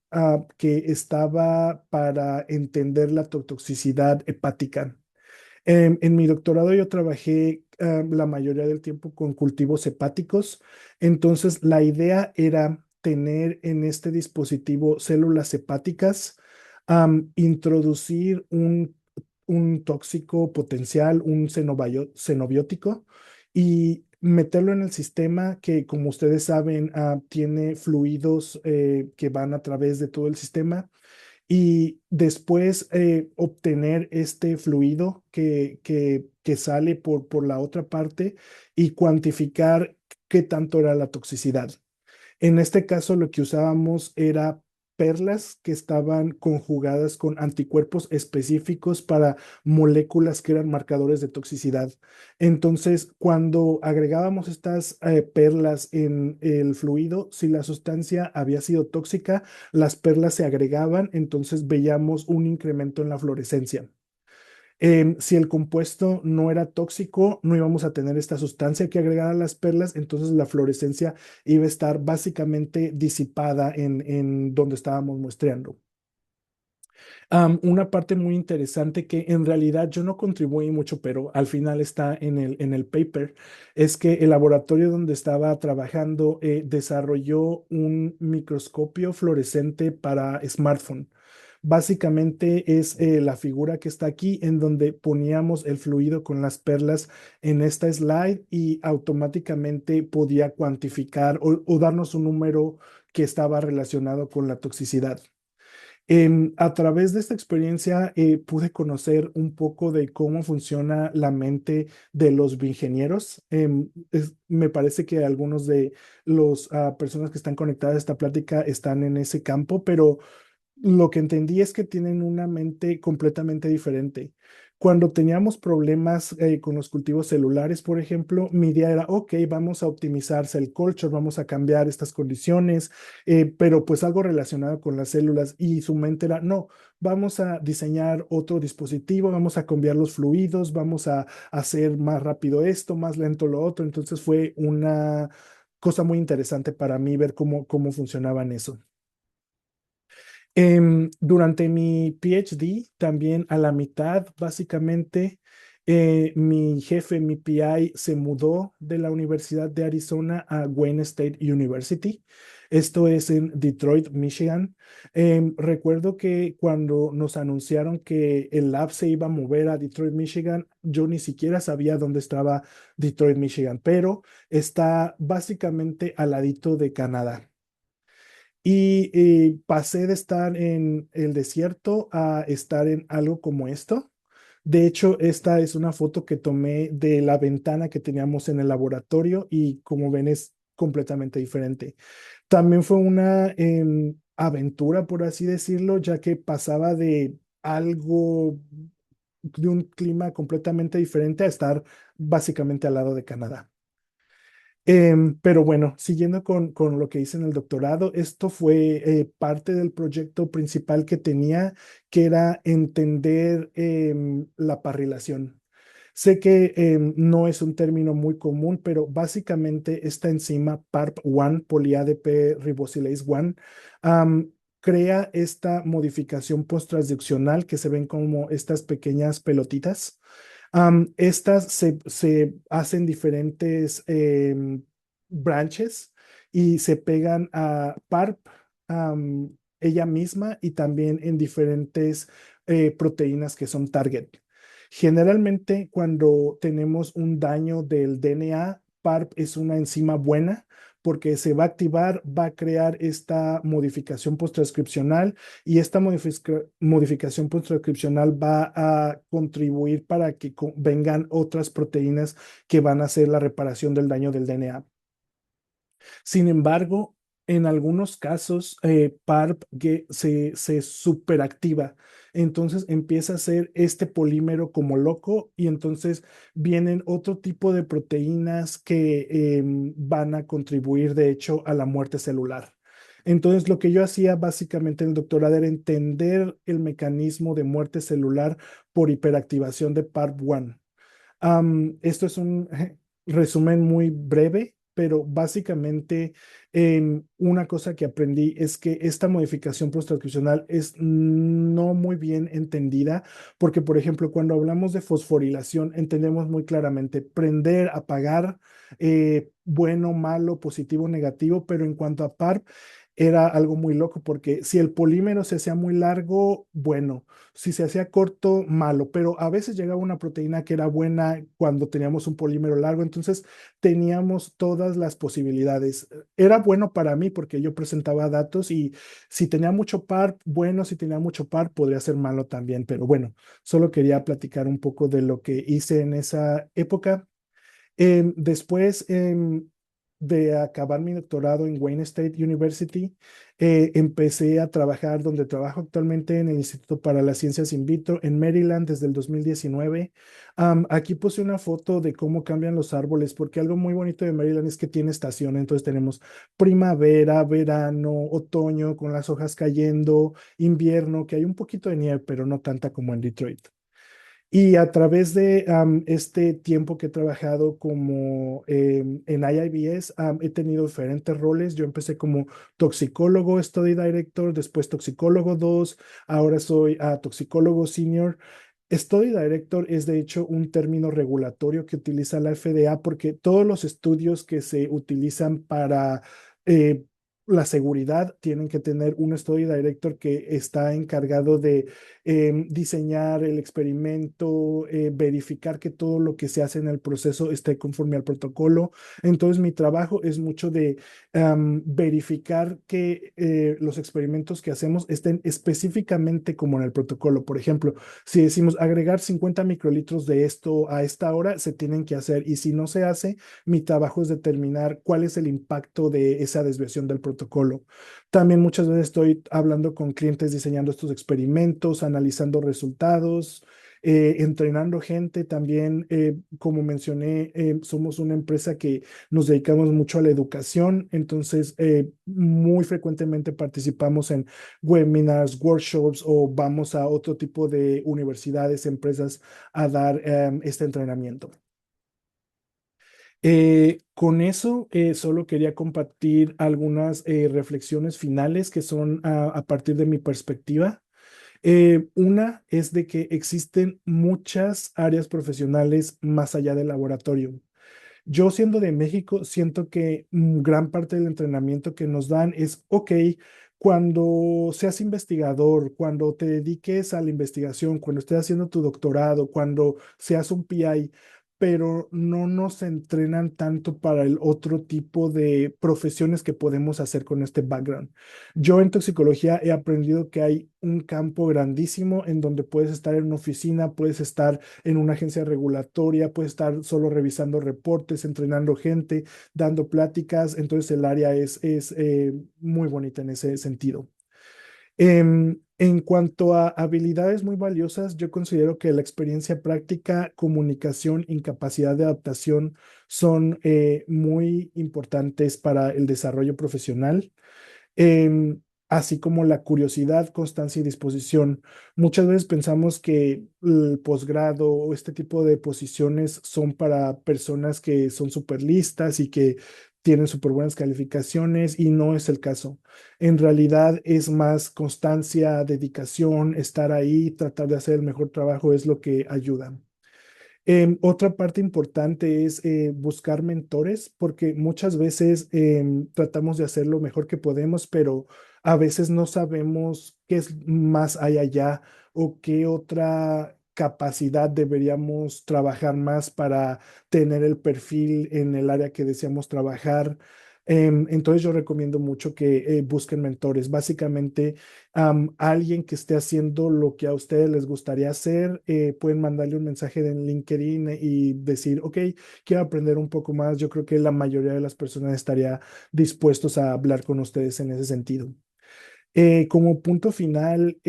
que estaba para entender la toxicidad hepática. En mi doctorado yo trabajé la mayoría del tiempo con cultivos hepáticos, entonces la idea era tener en este dispositivo células hepáticas, introducir un tóxico potencial, un xenobiótico, y meterlo en el sistema que, como ustedes saben, tiene fluidos que van a través de todo el sistema y después obtener este fluido que sale por la otra parte y cuantificar qué tanto era la toxicidad. En este caso, lo que usábamos era perlas que estaban conjugadas con anticuerpos específicos para moléculas que eran marcadores de toxicidad. Entonces, cuando agregábamos estas perlas en el fluido, si la sustancia había sido tóxica, las perlas se agregaban, entonces veíamos un incremento en la fluorescencia. Si el compuesto no era tóxico, no íbamos a tener esta sustancia que agregar a las perlas, entonces la fluorescencia iba a estar básicamente disipada en donde estábamos muestreando. Una parte muy interesante que en realidad yo no contribuí mucho, pero al final está en el paper, es que el laboratorio donde estaba trabajando desarrolló un microscopio fluorescente para smartphone. Básicamente es la figura que está aquí en donde poníamos el fluido con las perlas en esta slide y automáticamente podía cuantificar o darnos un número que estaba relacionado con la toxicidad. A través de esta experiencia pude conocer un poco de cómo funciona la mente de los ingenieros. Me parece que algunos de las personas que están conectadas a esta plática están en ese campo, pero lo que entendí es que tienen una mente completamente diferente. Cuando teníamos problemas con los cultivos celulares, por ejemplo, mi idea era, ok, vamos a optimizar cell culture, vamos a cambiar estas condiciones, pero pues algo relacionado con las células y su mente era, no, vamos a diseñar otro dispositivo, vamos a cambiar los fluidos, vamos a hacer más rápido esto, más lento lo otro. Entonces fue una cosa muy interesante para mí ver cómo funcionaban eso. Durante mi PhD, también a la mitad, básicamente, mi jefe, mi PI, se mudó de la Universidad de Arizona a Wayne State University. Esto es en Detroit, Michigan. Recuerdo que cuando nos anunciaron que el lab se iba a mover a Detroit, Michigan, yo ni siquiera sabía dónde estaba Detroit, Michigan, pero está básicamente al ladito de Canadá. Y pasé de estar en el desierto a estar en algo como esto. De hecho, esta es una foto que tomé de la ventana que teníamos en el laboratorio y como ven es completamente diferente. También fue una aventura, por así decirlo, ya que pasaba de algo, de un clima completamente diferente a estar básicamente al lado de Canadá. Pero bueno, siguiendo con lo que hice en el doctorado, esto fue parte del proyecto principal que tenía, que era entender la parrilación. Sé que no es un término muy común, pero básicamente esta enzima PARP1, poliADP ribosylase 1, am, crea esta modificación post-transcripcional que se ven como estas pequeñas pelotitas. Estas se hacen diferentes branches y se pegan a PARP, ella misma, y también en diferentes proteínas que son target. Generalmente, cuando tenemos un daño del DNA, PARP es una enzima buena porque se va a activar, va a crear esta modificación posttranscripcional y esta modificación posttranscripcional va a contribuir para que vengan otras proteínas que van a hacer la reparación del daño del DNA. Sin embargo, en algunos casos, PARP se superactiva. Entonces empieza a ser este polímero como loco y entonces vienen otro tipo de proteínas que van a contribuir, de hecho, a la muerte celular. Entonces, lo que yo hacía básicamente en el doctorado era entender el mecanismo de muerte celular por hiperactivación de PARP1. Esto es un resumen muy breve, pero básicamente una cosa que aprendí es que esta modificación posttranscripcional es no muy bien entendida, porque por ejemplo, cuando hablamos de fosforilación, entendemos muy claramente prender, apagar, bueno, malo, positivo, negativo, pero en cuanto a PARP, era algo muy loco porque si el polímero se hacía muy largo, bueno, si se hacía corto, malo, pero a veces llegaba una proteína que era buena cuando teníamos un polímero largo, entonces teníamos todas las posibilidades. Era bueno para mí porque yo presentaba datos y si tenía mucho par, bueno, si tenía mucho par, podría ser malo también, pero bueno, solo quería platicar un poco de lo que hice en esa época. Después de acabar mi doctorado en Wayne State University, empecé a trabajar donde trabajo actualmente en el Instituto para las Ciencias In Vitro en Maryland desde el 2019. Aquí puse una foto de cómo cambian los árboles, porque algo muy bonito de Maryland es que tiene estación. Entonces tenemos primavera, verano, otoño con las hojas cayendo, invierno, que hay un poquito de nieve, pero no tanta como en Detroit. Y a través de este tiempo que he trabajado como en IIBS, he tenido diferentes roles. Yo empecé como toxicólogo, study director, después toxicólogo 2, ahora soy toxicólogo senior. Study director es de hecho un término regulatorio que utiliza la FDA porque todos los estudios que se utilizan para eh, la seguridad tienen que tener un study director que está encargado de diseñar el experimento, verificar que todo lo que se hace en el proceso esté conforme al protocolo. Entonces, mi trabajo es mucho de verificar que los experimentos que hacemos estén específicamente como en el protocolo. Por ejemplo, si decimos agregar 50 microlitros de esto a esta hora, se tienen que hacer. Y si no se hace, mi trabajo es determinar cuál es el impacto de esa desviación del protocolo. También muchas veces estoy hablando con clientes diseñando estos experimentos, analizando resultados, entrenando gente. También, como mencioné, somos una empresa que nos dedicamos mucho a la educación, entonces muy frecuentemente participamos en webinars, workshops o vamos a otro tipo de universidades, empresas a dar este entrenamiento. Con eso, solo quería compartir algunas reflexiones finales que son a partir de mi perspectiva. Una es de que existen muchas áreas profesionales más allá del laboratorio. Yo siendo de México, siento que gran parte del entrenamiento que nos dan es, ok, cuando seas investigador, cuando te dediques a la investigación, cuando estés haciendo tu doctorado, cuando seas un PI, pero no nos entrenan tanto para el otro tipo de profesiones que podemos hacer con este background. Yo en toxicología he aprendido que hay un campo grandísimo en donde puedes estar en una oficina, puedes estar en una agencia regulatoria, puede estar solo revisando reportes, entrenando gente, dando pláticas, entonces el área es muy bonita en ese sentido. En cuanto a habilidades muy valiosas, yo considero que la experiencia práctica, comunicación, incapacidad de adaptación son muy importantes para el desarrollo profesional, así como la curiosidad, constancia y disposición. Muchas veces pensamos que el posgrado o este tipo de posiciones son para personas que son súper listas y que tienen súper buenas calificaciones y no es el caso. En realidad es más constancia, dedicación, estar ahí, tratar de hacer el mejor trabajo es lo que ayuda. Otra parte importante es buscar mentores, porque muchas veces tratamos de hacer lo mejor que podemos, pero a veces no sabemos qué es más hay allá o qué otra capacidad deberíamos trabajar más para tener el perfil en el área que deseamos trabajar. Entonces yo recomiendo mucho que busquen mentores. Básicamente, alguien que esté haciendo lo que a ustedes les gustaría hacer, pueden mandarle un mensaje en LinkedIn y decir, ok, quiero aprender un poco más. Yo creo que la mayoría de las personas estaría dispuestos a hablar con ustedes en ese sentido. Como punto final,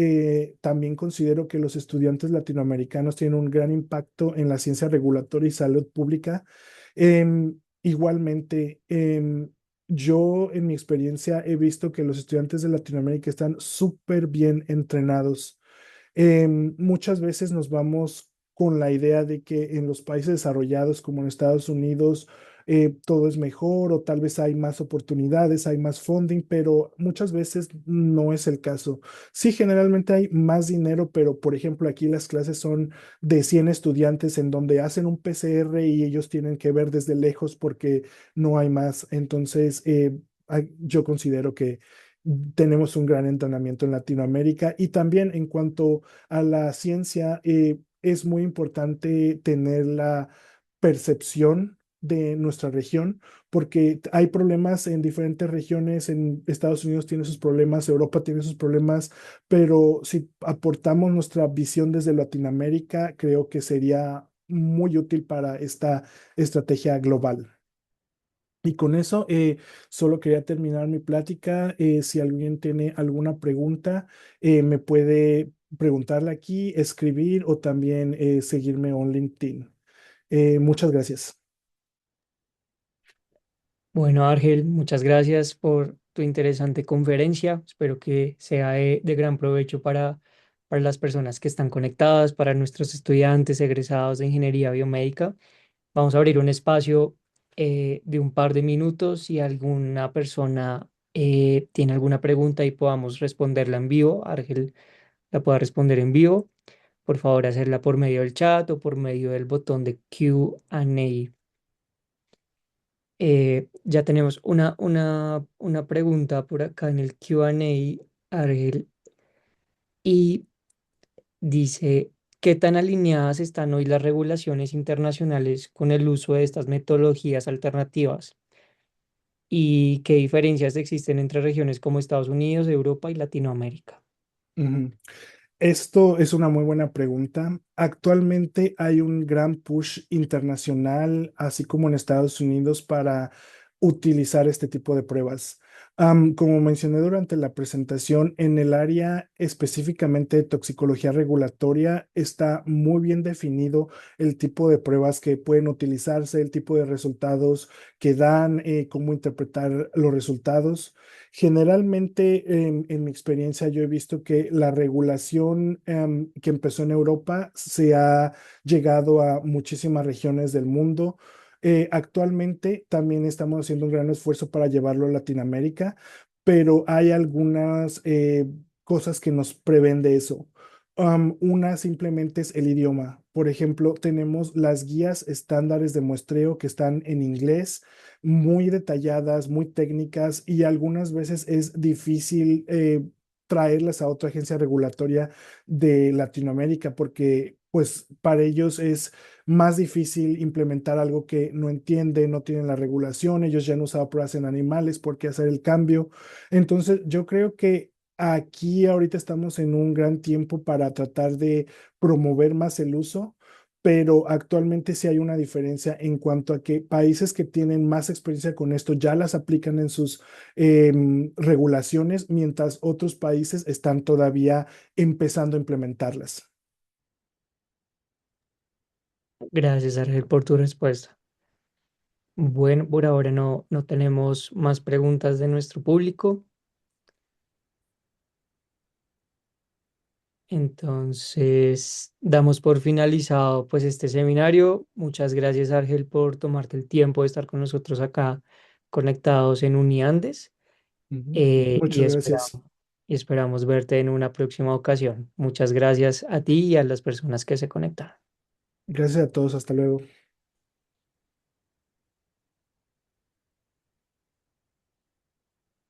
también considero que los estudiantes latinoamericanos tienen un gran impacto en la ciencia regulatoria y salud pública. Igualmente, yo en mi experiencia he visto que los estudiantes de Latinoamérica están súper bien entrenados. Muchas veces nos vamos con la idea de que en los países desarrollados como en Estados Unidos todo es mejor o tal vez hay más oportunidades, hay más funding, pero muchas veces no es el caso. Sí, generalmente hay más dinero, pero por ejemplo aquí las clases son de 100 estudiantes en donde hacen un PCR y ellos tienen que ver desde lejos porque no hay más. Entonces, yo considero que tenemos un gran entrenamiento en Latinoamérica y también en cuanto a la ciencia, es muy importante tener la percepción de nuestra región, porque hay problemas en diferentes regiones, en Estados Unidos tiene sus problemas, Europa tiene sus problemas, pero si aportamos nuestra visión desde Latinoamérica, creo que sería muy útil para esta estrategia global. Y con eso, solo quería terminar mi plática. Si alguien tiene alguna pregunta, me puede preguntarla aquí, escribir o también seguirme en LinkedIn. Muchas gracias. Bueno, Ángel, muchas gracias por tu interesante conferencia. Espero que sea de gran provecho para las personas que están conectadas, para nuestros estudiantes egresados de ingeniería biomédica. Vamos a abrir un espacio de un par de minutos. Si alguna persona tiene alguna pregunta y podamos responderla en vivo, Ángel la pueda responder en vivo. Por favor, hacerla por medio del chat o por medio del botón de Q&A. Ya tenemos una pregunta por acá en el Q&A, Argel, y dice, ¿qué tan alineadas están hoy las regulaciones internacionales con el uso de estas metodologías alternativas? ¿Y qué diferencias existen entre regiones como Estados Unidos, Europa y Latinoamérica? Ujú. Esto es una muy buena pregunta. Actualmente hay un gran push internacional, así como en Estados Unidos, para utilizar este tipo de pruebas. Como mencioné durante la presentación, en el área específicamente de toxicología regulatoria está muy bien definido el tipo de pruebas que pueden utilizarse, el tipo de resultados que dan, cómo interpretar los resultados. Generalmente, en mi experiencia, yo he visto que la regulación que empezó en Europa se ha llegado a muchísimas regiones del mundo. Actualmente también estamos haciendo un gran esfuerzo para llevarlo a Latinoamérica, pero hay algunas cosas que nos prevén de eso. Una simplemente es el idioma. Por ejemplo, tenemos las guías estándares de muestreo que están en inglés, muy detalladas, muy técnicas y algunas veces es difícil traerlas a otra agencia regulatoria de Latinoamérica porque pues para ellos es más difícil implementar algo que no entienden, no tienen la regulación, ellos ya han usado pruebas en animales, ¿por qué hacer el cambio? Entonces yo creo que aquí ahorita estamos en un gran tiempo para tratar de promover más el uso, pero actualmente sí hay una diferencia en cuanto a que países que tienen más experiencia con esto ya las aplican en sus regulaciones, mientras otros países están todavía empezando a implementarlas. Gracias, Argel, por tu respuesta. Bueno, por ahora no tenemos más preguntas de nuestro público. Entonces, damos por finalizado pues este seminario. Muchas gracias, Argel, por tomarte el tiempo de estar con nosotros acá conectados en Uniandes Ujú. y Muchas gracias. y esperamos verte en una próxima ocasión. Muchas gracias a ti y a las personas que se conectaron. Gracias a todos. Hasta luego.